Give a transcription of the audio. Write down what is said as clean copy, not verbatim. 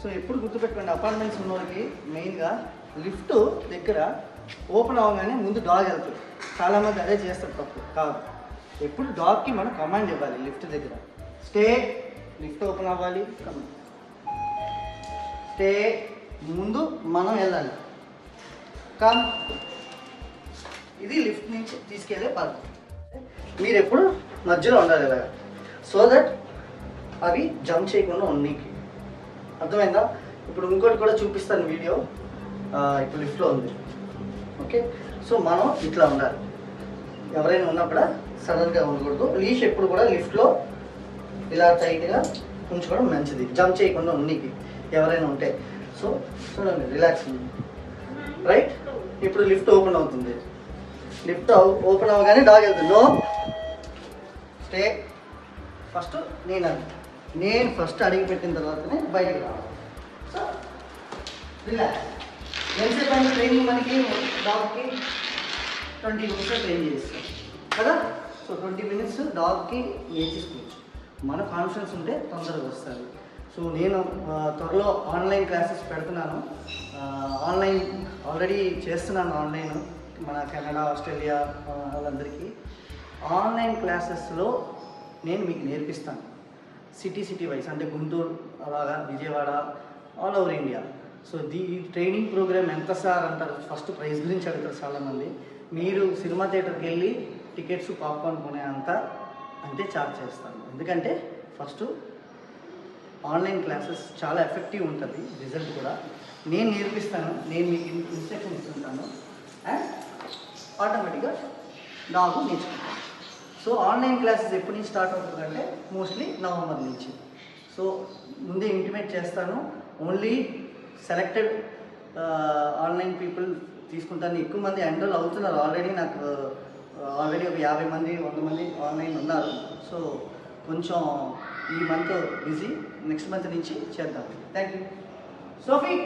So ఎప్పుడు గుర్తుపెట్టుకోండి, apartments ఉన్న వాళ్ళకి మెయిన్గా లిఫ్ట్ దగ్గర ఓపెన్ అవ్వగానే ముందు డాగ్ వెళ్తుంది. చాలామంది అదే చేస్తారు, తప్పు కాదు. ఎప్పుడు డాగ్కి మనం కమాండ్ ఇవ్వాలి. లిఫ్ట్ దగ్గర స్టే, లిఫ్ట్ ఓపెన్ అవ్వాలి, స్టే, ముందు మనం వెళ్ళాలి, కమ్. ఇది లిఫ్ట్ నుంచి తీసుకెళ్ళే పద్ధతి. మీరు ఎప్పుడు మధ్యలో ఉండాలి ఇలాగా, సో దట్ అవి జంప్ చేయకుండా ఉన్నీకి. అర్థమైందా? ఇప్పుడు ఇంకోటి కూడా చూపిస్తాను వీడియో. ఇప్పుడు లిఫ్ట్లో ఉంది, ఓకే. సో మనం ఇట్లా ఉండాలి, ఎవరైనా ఉన్నప్పుడు సడన్గా ఉండకూడదు. లీష్ ఎప్పుడు కూడా లిఫ్ట్లో ఇలా టైట్గా ఉంచుకోవడం మంచిది, జంప్ చేయకుండా ఉన్నీకి ఎవరైనా ఉంటే. సో చూడండి, రిలాక్స్, రైట్. ఇప్పుడు లిఫ్ట్ ఓపెన్ అవుతుంది. లిఫ్ట్ ఓపెన్ అవ్వగానే డాగ్ వెళ్తుంది. No, stay. ఫస్ట్ నేను ఫస్ట్ అడిగి పెట్టిన తర్వాతనే బయటకు రావాలి. So relax. ఎంతసేపు అంటే ట్రైనింగ్ మనకి డాగ్కి 20 minutes ట్రైన్ చేస్తాం కదా. So 20 minutes డాగ్కి నేర్చేసుకోవచ్చు. మన కాన్ఫిడెన్స్ ఉంటే తొందరగా వస్తారు. సో నేను త్వరలో ఆన్లైన్ క్లాసెస్ పెడుతున్నాను. ఆన్లైన్ ఆల్రెడీ చేస్తున్నాను. ఆన్లైన్ మన కెనడా, ఆస్ట్రేలియా వాళ్ళందరికీ ఆన్లైన్ క్లాసెస్లో నేను మీకు నేర్పిస్తాను. సిటీ వైస్, అంటే గుంటూరు, అలాగా Vijayawada, all over India. So ఈ ట్రైనింగ్ ప్రోగ్రామ్ ఎంత సార్ అంటారు, ఫస్ట్ ప్రైస్ గురించి అడుగుతారు చాలామంది. మీరు సినిమా థియేటర్కి వెళ్ళి టికెట్స్, పాప్కార్న్ కొనే అంతే ఛార్జ్ చేస్తాను. ఎందుకంటే ఫస్ట్ ఆన్లైన్ క్లాసెస్ చాలా ఎఫెక్టివ్ ఉంటుంది, రిజల్ట్ కూడా నేను నేర్పిస్తాను. నేను మీకు ఇన్స్ట్రక్షన్ ఇస్తుంటాను అండ్ ఆటోమేటిక్గా డాగ్ నేర్చుకుంటాను. సో ఆన్లైన్ క్లాసెస్ ఎప్పటి నుంచి స్టార్ట్ అవుతుందంటే మోస్ట్లీ నవంబర్ నుంచి. సో ముందే ఇంటిమేట్ చేస్తాను. ఓన్లీ సెలెక్టెడ్ ఆన్లైన్ పీపుల్ తీసుకుంటాను. ఎక్కువ మంది ఎన్రోల్ అవుతున్నారు ఆల్రెడీ. నాకు ఆల్రెడీ ఒక 50 మంది 100 మంది ఆన్లైన్ ఉన్నారు. సో కొంచెం ఈ మంత్ బిజీ, నెక్స్ట్ మంత్ నుంచి చేద్దాం. Thank you. సోఫీ.